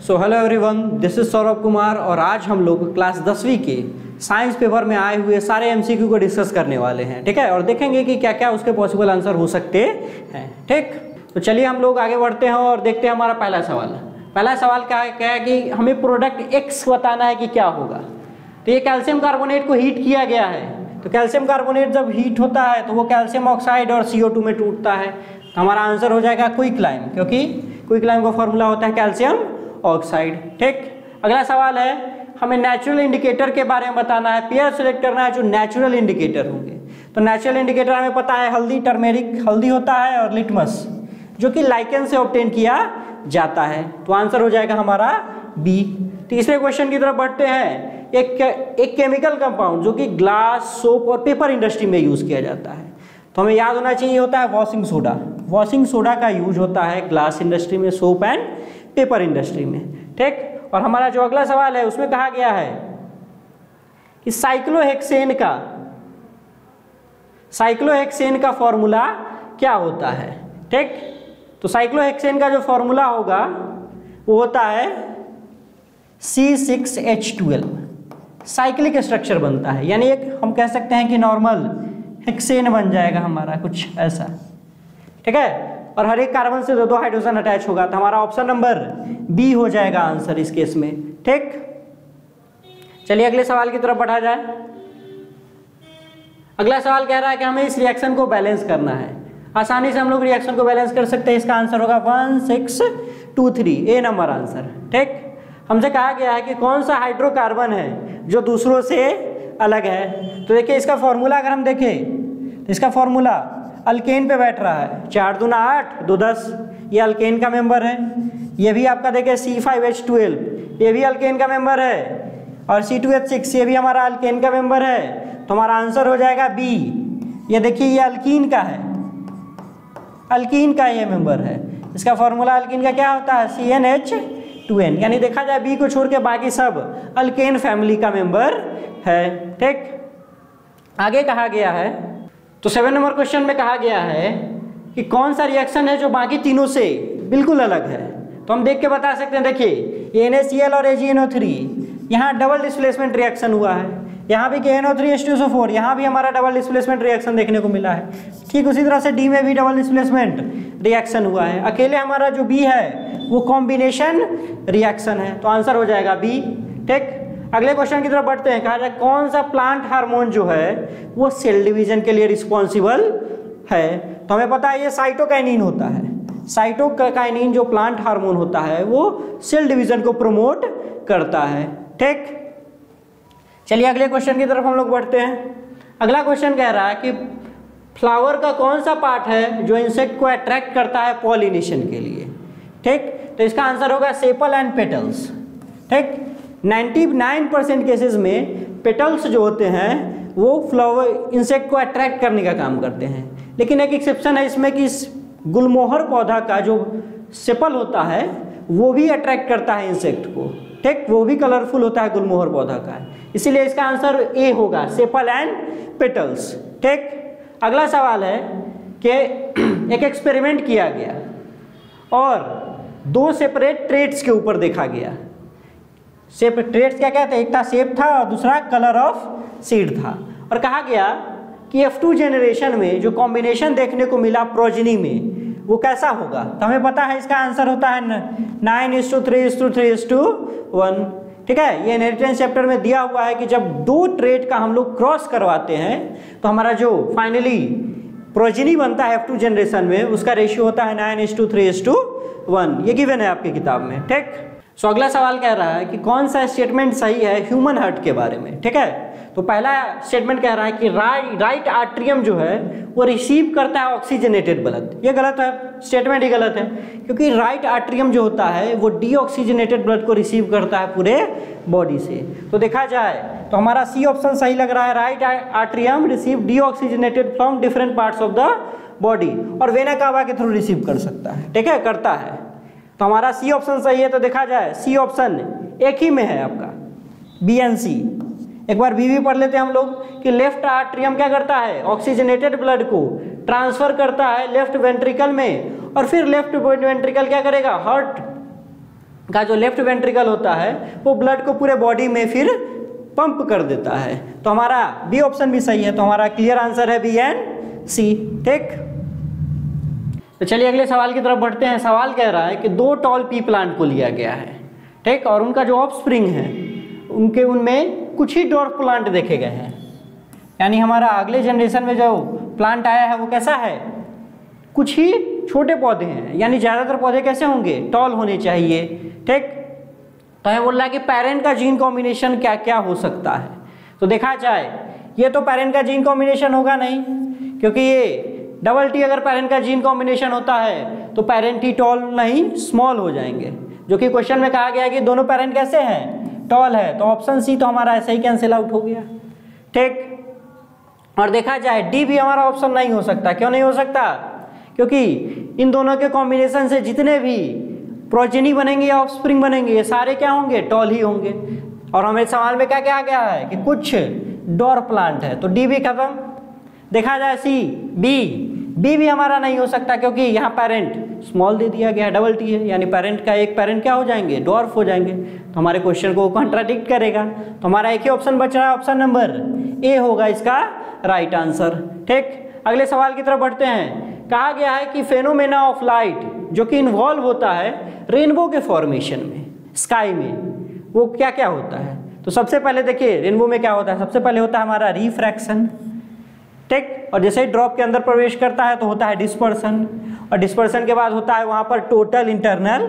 So hello everyone, this is Saurabh Kumar और आज हम लोग क्लास 10वीं के साइंस पेपर में आए हुए सारे एमसीक्यू को डिस्कस करने वाले हैं। ठीक है, और देखेंगे कि क्या क्या उसके पॉसिबल आंसर हो सकते हैं। ठीक, तो चलिए हम लोग आगे बढ़ते हैं और देखते हैं हमारा पहला सवाल। पहला सवाल क्या है कि हमें प्रोडक्ट एक्स बताना है कि क्या होगा। तो ये कैल्शियम कार्बोनेट को हीट किया गया है, तो कैल्शियम कार्बोनेट जब हीट होता है तो वो कैल्शियम ऑक्साइड और CO2 में टूटता है। तो हमारा आंसर हो जाएगा क्विकलाइम, क्योंकि क्विकलाइम का फॉर्मूला होता है कैल्शियम ऑक्साइड। ठीक, अगला सवाल है हमें नेचुरल इंडिकेटर के बारे में बताना है, पेयर सिलेक्ट करना है जो नेचुरल इंडिकेटर होंगे। तो नेचुरल इंडिकेटर हमें पता है हल्दी, टर्मेरिक हल्दी होता है, और लिटमस जो कि लाइकेन से ऑब्टेन किया जाता है। तो आंसर हो जाएगा हमारा बी। तीसरे क्वेश्चन की तरफ बढ़ते हैं। एक केमिकल कंपाउंड जो कि ग्लास, सोप और पेपर इंडस्ट्री में यूज किया जाता है, तो हमें याद होना चाहिए होता है वॉशिंग सोडा। वॉशिंग सोडा का यूज होता है ग्लास इंडस्ट्री में, सोप एंड पेपर इंडस्ट्री में। ठीक, और हमारा जो अगला सवाल है उसमें कहा गया है कि साइक्लोहेक्सेन का फॉर्मूला क्या होता है। ठीक, तो साइक्लोहेक्सेन का जो फॉर्मूला होगा वो होता है C6H12। साइक्लिक स्ट्रक्चर बनता है, यानी एक हम कह सकते हैं कि नॉर्मल हेक्सेन बन जाएगा हमारा, कुछ ऐसा। ठीक है, और हर एक कार्बन से दो हाइड्रोजन अटैच होगा, तो हमारा ऑप्शन नंबर बी हो जाएगा आंसर इस केस में। ठीक, चलिए अगले सवाल की तरफ बढ़ा जाए। अगला सवाल कह रहा है कि हमें इस रिएक्शन को बैलेंस करना है। आसानी से हम लोग रिएक्शन को बैलेंस कर सकते हैं। इसका आंसर होगा 1623, ए नंबर आंसर। ठीक, हमसे कहा गया है कि कौन सा हाइड्रोकार्बन है जो दूसरों से अलग है। तो देखिए इसका फॉर्मूला अगर हम देखें तो इसका फॉर्मूला अल्केन पे बैठ रहा है, 4 दूना 8, 2 10, ये अल्केन का मेंबर है। ये भी आपका देखिए C5H12, ये भी अल्केन का मेंबर है, और C2H6 ये भी हमारा अल्केन का मेंबर है। तो हमारा आंसर हो जाएगा बी। ये देखिए ये अल्कीन का है, अल्कीन का ये मेंबर है। इसका फॉर्मूला अल्कीन का क्या होता है CnH2n, यानी देखा जाए बी को छोड़ के बाकी सब अल्केन फैमिली का मेंबर है। ठीक, आगे कहा गया है, तो 7 नंबर क्वेश्चन में कहा गया है कि कौन सा रिएक्शन है जो बाकी तीनों से बिल्कुल अलग है। तो हम देख के बता सकते हैं। देखिए NaCl और AgNO3 यहाँ डबल डिस्प्लेसमेंट रिएक्शन हुआ है, यहाँ भी KNO3H2SO4 यहाँ भी हमारा डबल डिस्प्लेसमेंट रिएक्शन देखने को मिला है। ठीक उसी तरह से डी में भी डबल डिस्प्लेसमेंट रिएक्शन हुआ है। अकेले हमारा जो बी है वो कॉम्बिनेशन रिएक्शन है, तो आंसर हो जाएगा बी। ठीक, अगले क्वेश्चन की तरफ बढ़ते हैं। कहा जाए कौन सा प्लांट हार्मोन जो है वो सेल डिवीजन के लिए रिस्पॉन्सिबल है। तो हमें पता है ये साइटोकाइनिन होता है। साइटोकाइनिन जो प्लांट हार्मोन होता है वो सेल डिवीजन को प्रमोट करता है। ठीक, चलिए अगले क्वेश्चन की तरफ हम लोग बढ़ते हैं। अगला क्वेश्चन कह रहा है कि फ्लावर का कौन सा पार्ट है जो इंसेक्ट को अट्रैक्ट करता है पॉलिनेशन के लिए। ठीक, तो इसका आंसर होगा सेपल एंड पेटल्स। ठीक, 99% केसेस में पेटल्स जो होते हैं वो फ्लावर इंसेक्ट को अट्रैक्ट करने का काम करते हैं, लेकिन एक एक्सेप्शन है इसमें कि गुलमोहर पौधा का जो सेपल होता है वो भी अट्रैक्ट करता है इंसेक्ट को। ठीक, वो भी कलरफुल होता है गुलमोहर पौधा का, इसीलिए इसका आंसर ए होगा, सेपल एंड पेटल्स। ठीक, अगला सवाल है कि एक एक्सपेरिमेंट किया गया और 2 सेपरेट ट्रेट्स के ऊपर देखा गया। ट्रेट्स क्या क्या थे, एक था शेप था और दूसरा कलर ऑफ सीड था, और कहा गया कि F2 जनरेशन में जो कॉम्बिनेशन देखने को मिला प्रोजेनी में वो कैसा होगा। तो हमें पता है इसका आंसर होता है 9:3:3:1। ठीक है, ये इनहेरिटेंस चैप्टर में दिया हुआ है कि जब 2 ट्रेट का हम लोग क्रॉस करवाते हैं तो हमारा जो फाइनली प्रोजेनी बनता है F2 जनरेशन में उसका रेशियो होता है 9:3:1। ये गिवन है आपकी किताब में। ठीक, सो अगला सवाल कह रहा है कि कौन सा स्टेटमेंट सही है ह्यूमन हार्ट के बारे में। ठीक है, तो पहला स्टेटमेंट कह रहा है कि राइट आर्ट्रियम जो है वो रिसीव करता है ऑक्सीजनेटेड ब्लड। ये गलत है, स्टेटमेंट ही गलत है, क्योंकि राइट आर्ट्रियम जो होता है वो डीऑक्सीजनेटेड ब्लड को रिसीव करता है पूरे बॉडी से। तो देखा जाए तो हमारा सी ऑप्शन सही लग रहा है, right atrium receive deoxygenated from different parts of the body, और वेना कावा के थ्रू रिसीव कर सकता है। ठीक है, करता है, तो हमारा सी ऑप्शन सही है। तो देखा जाए सी ऑप्शन एक ही में है आपका, बी एंड सी। एक बार बी भी पढ़ लेते हैं हम लोग कि लेफ्ट आर्ट्रियम क्या करता है, ऑक्सीजनेटेड ब्लड को ट्रांसफर करता है लेफ्ट वेंट्रिकल में, और फिर लेफ्ट वेंट्रिकल क्या करेगा, हार्ट का जो लेफ्ट वेंट्रिकल होता है वो ब्लड को पूरे बॉडी में फिर पंप कर देता है। तो हमारा बी ऑप्शन भी सही है, तो हमारा क्लियर आंसर है बी एंड सी। ठीक, तो चलिए अगले सवाल की तरफ बढ़ते हैं। सवाल कह रहा है कि 2 टॉल पी प्लांट को लिया गया है, ठीक, और उनका जो ऑफस्प्रिंग है उनमें कुछ ही डॉर्फ प्लांट देखे गए हैं। यानी हमारा अगले जनरेशन में जो प्लांट आया है वो कैसा है, कुछ ही छोटे पौधे हैं, यानी ज़्यादातर पौधे कैसे होंगे, टॉल होने चाहिए। ठीक, तो हमें बोल रहा है कि पेरेंट का जीन कॉम्बिनेशन क्या क्या हो सकता है। तो देखा जाए ये तो पेरेंट का जीन कॉम्बिनेशन होगा नहीं, क्योंकि ये डबल टी अगर पेरेंट का जीन कॉम्बिनेशन होता है तो पेरेंट ही टॉल नहीं स्मॉल हो जाएंगे, जो कि क्वेश्चन में कहा गया है कि दोनों पेरेंट कैसे हैं, टॉल है। तो ऑप्शन सी तो हमारा ऐसे ही कैंसिल आउट हो गया। ठीक, और देखा जाए डी भी हमारा ऑप्शन नहीं हो सकता। क्यों नहीं हो सकता, क्योंकि इन दोनों के कॉम्बिनेशन से जितने भी प्रोजेनी बनेंगे या ऑफस्प्रिंग बनेंगे ये सारे क्या होंगे, टॉल ही होंगे। और हमें सवाल में क्या क्या गया है कि कुछ डॉर्फ प्लांट है, तो डी भी खत्म। देखा जाए सी, बी भी हमारा नहीं हो सकता, क्योंकि यहाँ पेरेंट स्मॉल दे दिया गया है, डबल टी है, यानी पेरेंट का एक पेरेंट क्या हो जाएंगे, डॉर्फ हो जाएंगे, तो हमारे क्वेश्चन को कॉन्ट्राडिक्ट करेगा। तो हमारा एक ही ऑप्शन बच रहा है, ऑप्शन नंबर ए होगा इसका राइट आंसर। ठीक, अगले सवाल की तरफ बढ़ते हैं। कहा गया है कि फेनोमेना ऑफ लाइट जो कि इन्वॉल्व होता है रेनबो के फॉर्मेशन में, स्काई में, वो क्या क्या होता है। तो सबसे पहले देखिए रेनबो में क्या होता है, सबसे पहले होता है हमारा रिफ्रैक्शन। ठीक, और जैसे ही ड्रॉप के अंदर प्रवेश करता है तो होता है डिस्पर्सन, और डिस्पर्सन के बाद होता है वहाँ पर टोटल इंटरनल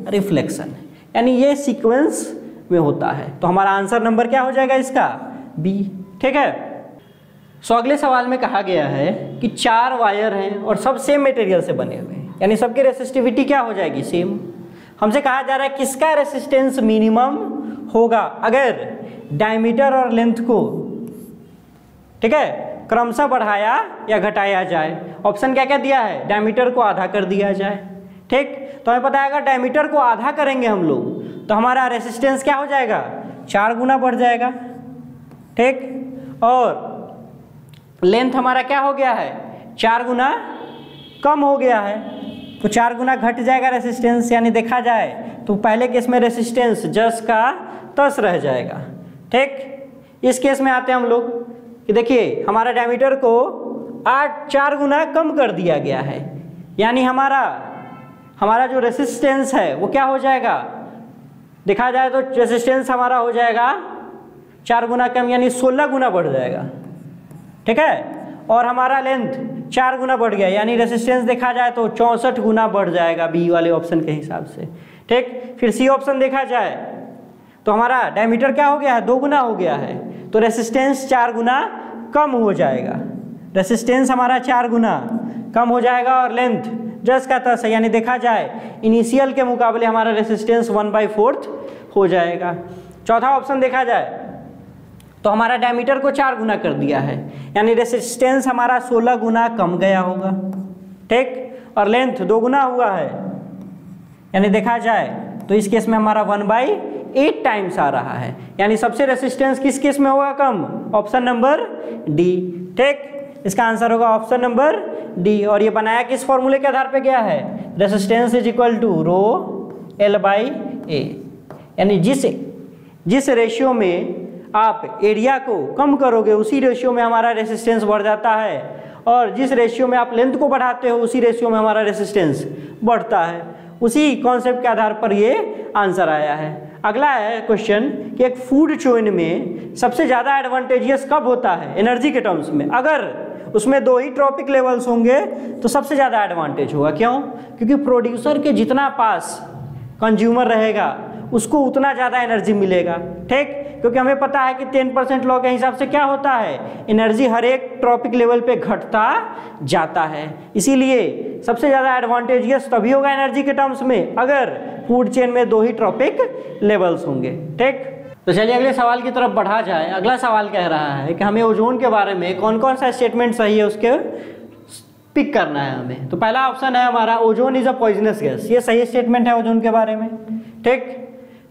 रिफ्लेक्शन, यानी ये सीक्वेंस में होता है। तो हमारा आंसर नंबर क्या हो जाएगा इसका, बी। ठीक है, सो अगले सवाल में कहा गया है कि 4 वायर हैं और सब सेम मटेरियल से बने हुए हैं, यानी सबकी रेसिस्टिविटी क्या हो जाएगी, सेम। हमसे कहा जा रहा है किसका रेसिस्टेंस मिनिमम होगा अगर डायमीटर और लेंथ को, ठीक है, क्रमशः बढ़ाया या घटाया जाए। ऑप्शन क्या क्या दिया है, डायमीटर को आधा कर दिया जाए। ठीक, तो हमें पता है अगर डायमीटर को आधा करेंगे हम लोग तो हमारा रेसिस्टेंस क्या हो जाएगा, 4 गुना बढ़ जाएगा। ठीक, और लेंथ हमारा क्या हो गया है, 4 गुना कम हो गया है, तो 4 गुना घट जाएगा रेसिस्टेंस। यानी देखा जाए तो पहले केस में रेसिस्टेंस जस का तस रह जाएगा। ठीक, इस केस में आते हैं हम लोग कि देखिए हमारा डायमीटर को 4 गुना कम कर दिया गया है, यानी हमारा जो रेसिस्टेंस है वो क्या हो जाएगा, देखा जाए तो रेसिस्टेंस हमारा हो जाएगा 4 गुना कम, यानी 16 गुना बढ़ जाएगा। ठीक है, और हमारा लेंथ 4 गुना बढ़ गया, यानी रेसिस्टेंस देखा जाए तो 64 गुना बढ़ जाएगा बी वाले ऑप्शन के हिसाब से। ठीक, फिर सी ऑप्शन देखा जाए तो हमारा डायमीटर क्या हो गया है, 2 गुना हो गया है, तो रेसिस्टेंस 4 गुना कम हो जाएगा। रेसिस्टेंस हमारा 4 गुना कम हो जाएगा और लेंथ जस का तस है, यानी देखा जाए इनिशियल के मुकाबले हमारा रेसिस्टेंस 1/4 हो जाएगा। चौथा ऑप्शन देखा जाए तो हमारा डायमीटर को 4 गुना कर दिया है, यानी रेसिस्टेंस हमारा 16 गुना कम गया होगा। ठीक, और लेंथ 2 गुना हुआ है, यानी देखा जाए तो इस केस में हमारा 1/8 टाइम्स आ रहा है, यानी सबसे रेसिस्टेंस किस केस में होगा कम, ऑप्शन नंबर डी। ठीक, इसका आंसर होगा ऑप्शन नंबर डी। और ये बनाया किस फॉर्मूले के आधार पे गया है, resistance is equal to rho L/A, यानी जिस रेशियो में आप एरिया को कम करोगे उसी रेशियो में हमारा रेसिस्टेंस बढ़ जाता है, और जिस रेशियो में आप लेंथ को बढ़ाते हो उसी रेशियो में हमारा रेसिस्टेंस बढ़ता है। उसी कॉन्सेप्ट के आधार पर ये आंसर आया है। अगला है क्वेश्चन कि एक फूड चेन में सबसे ज़्यादा एडवांटेजियस कब होता है एनर्जी के टर्म्स में, अगर उसमें 2 ही ट्रॉपिक लेवल्स होंगे तो सबसे ज़्यादा एडवांटेज होगा। क्यों, क्योंकि प्रोड्यूसर के जितना पास कंज्यूमर रहेगा उसको उतना ज़्यादा एनर्जी मिलेगा। ठीक, क्योंकि हमें पता है कि 10% लॉ के हिसाब से क्या होता है, एनर्जी हर एक ट्रॉपिक लेवल पे घटता जाता है। इसीलिए सबसे ज़्यादा एडवांटेजियस तभी होगा एनर्जी के टर्म्स में अगर फूड चेन में 2 ही ट्रॉपिक लेवल्स होंगे। ठीक, तो चलिए अगले सवाल की तरफ बढ़ा जाए। अगला सवाल कह रहा है कि हमें ओजोन के बारे में कौन कौन सा स्टेटमेंट सही है उसके पिक करना है हमें। तो पहला ऑप्शन है हमारा ozone is a poisonous gas, ये सही स्टेटमेंट है ओजोन के बारे में। ठीक,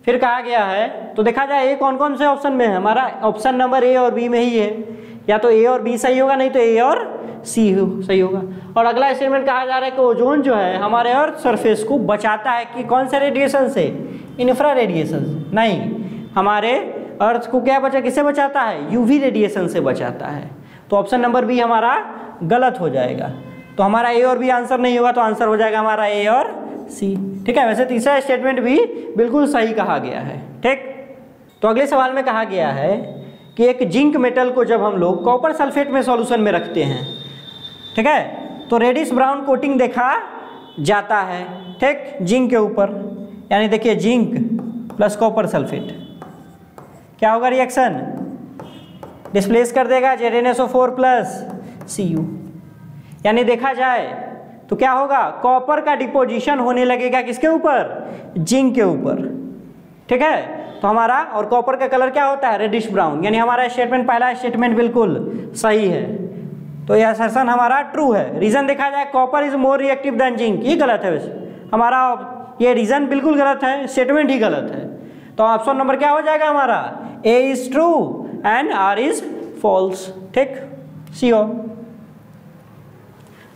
फिर कहा गया है तो देखा जाए ए कौन कौन से ऑप्शन में है, हमारा ऑप्शन नंबर ए और बी में ही है, या तो ए और बी सही होगा, नहीं तो ए और सी सही होगा। और अगला स्टेटमेंट कहा जा रहा है कि ओजोन जो है हमारे अर्थ सरफेस को बचाता है कि कौन से रेडिएशन से, इंफ्रा रेडिएशन नहीं, हमारे अर्थ को क्या बचा, किससे बचाता है, यूवी रेडिएशन से बचाता है। तो ऑप्शन नंबर बी हमारा गलत हो जाएगा। तो हमारा ए और बी आंसर नहीं होगा, तो आंसर हो जाएगा हमारा ए और सी। ठीक है, वैसे तीसरा स्टेटमेंट भी बिल्कुल सही कहा गया है। ठीक, तो अगले सवाल में कहा गया है कि एक जिंक मेटल को जब हम लोग कॉपर सल्फेट में सॉल्यूशन में रखते हैं, ठीक है, तो रेडिश ब्राउन कोटिंग देखा जाता है। ठीक, जिंक के ऊपर, यानी देखिए जिंक प्लस कॉपर सल्फेट क्या होगा, रिएक्शन डिस्प्लेस कर देगा ZnSO4 प्लस Cu, यानी देखा जाए तो क्या होगा, कॉपर का डिपोजिशन होने लगेगा किसके ऊपर, जिंक के ऊपर। ठीक है, तो हमारा और कॉपर का कलर क्या होता है, रेडिश ब्राउन, यानी हमारा स्टेटमेंट, पहला स्टेटमेंट बिल्कुल सही है। तो यह असर्शन हमारा ट्रू है। रीजन देखा जाए, copper is more reactive than zinc, ये गलत है वैसे हमारा, ये रीजन बिल्कुल गलत है, स्टेटमेंट ही गलत है। तो ऑप्शन नंबर क्या हो जाएगा हमारा, A is true and R is false. ठीक, सी हो।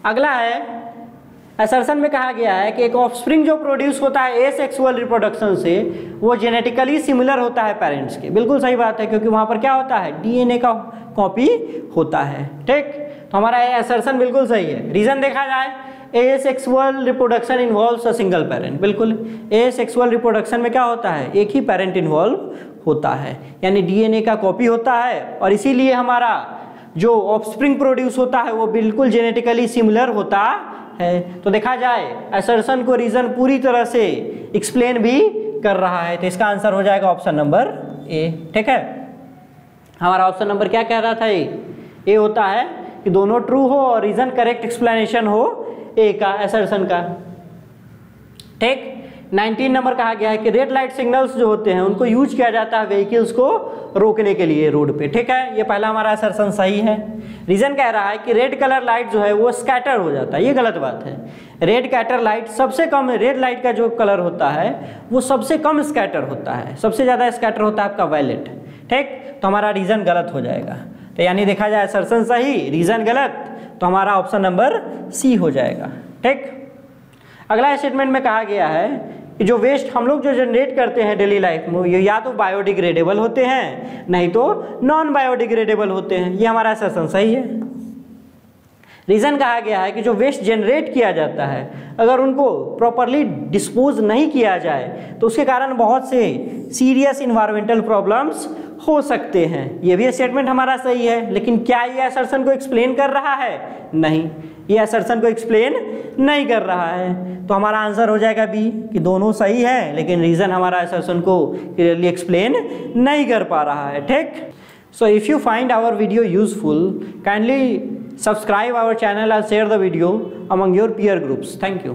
अगला है, असर्शन में कहा गया है कि एक ऑफस्प्रिंग जो प्रोड्यूस होता है एसेक्सुअल रिप्रोडक्शन से, वो जेनेटिकली सिमिलर होता है पेरेंट्स के। बिल्कुल सही बात है, क्योंकि वहाँ पर क्या होता है, डीएनए का कॉपी होता है। ठीक, तो हमारा ये असर्शन बिल्कुल सही है। रीजन देखा जाए, asexual reproduction involves a single parent, बिल्कुल एसेक्सुअल रिप्रोडक्शन में क्या होता है, एक ही पेरेंट इन्वॉल्व होता है, यानी डीएनए का कॉपी होता है, और इसीलिए हमारा जो ऑफस्प्रिंग प्रोड्यूस होता है वो बिल्कुल जेनेटिकली सिमिलर होता है। तो देखा जाए असर्शन को रीजन पूरी तरह से एक्सप्लेन भी कर रहा है, तो इसका आंसर हो जाएगा ऑप्शन नंबर ए। ठीक है, हमारा ऑप्शन नंबर क्या कह रहा था, ए होता है कि दोनों ट्रू हो और रीजन करेक्ट एक्सप्लेनेशन हो ए का, असर्शन का। ठीक, 19 नंबर कहा गया है कि रेड लाइट सिग्नल्स जो होते हैं उनको यूज किया जाता है व्हीकल्स को रोकने के लिए रोड पे। ठीक है, ये पहला हमारा असर्शन सही है। रीजन कह रहा है कि रेड कलर लाइट जो है वो स्कैटर हो जाता है, ये गलत बात है। रेड कैटर लाइट सबसे कम, रेड लाइट का जो कलर होता है वो सबसे कम स्कैटर होता है, सबसे ज़्यादा स्कैटर होता है आपका वायलेट। ठीक, तो हमारा रीजन गलत हो जाएगा। तो यानी देखा जाए असर्शन सही, रीजन गलत, तो हमारा ऑप्शन नंबर सी हो जाएगा। ठीक, अगला स्टेटमेंट में कहा गया है कि जो वेस्ट हम लोग जो जनरेट करते हैं डेली लाइफ में, ये या तो बायोडिग्रेडेबल होते हैं, नहीं तो नॉन बायोडिग्रेडेबल होते हैं। ये हमारा असर्शन सही है। रीजन कहा गया है कि जो वेस्ट जनरेट किया जाता है, अगर उनको प्रॉपरली डिस्पोज नहीं किया जाए तो उसके कारण बहुत से सीरियस इन्वायरमेंटल प्रॉब्लम्स हो सकते हैं। ये भी स्टेटमेंट हमारा सही है, लेकिन क्या ये असर्शन को एक्सप्लेन कर रहा है, नहीं, ये असर्शन को एक्सप्लेन नहीं कर रहा है। तो हमारा आंसर हो जाएगा बी, कि दोनों सही है लेकिन रीजन हमारा असर्शन को क्लियरली एक्सप्लेन नहीं कर पा रहा है। ठीक, so if you find our video useful, kindly subscribe our channel and share the video among your peer groups. Thank you.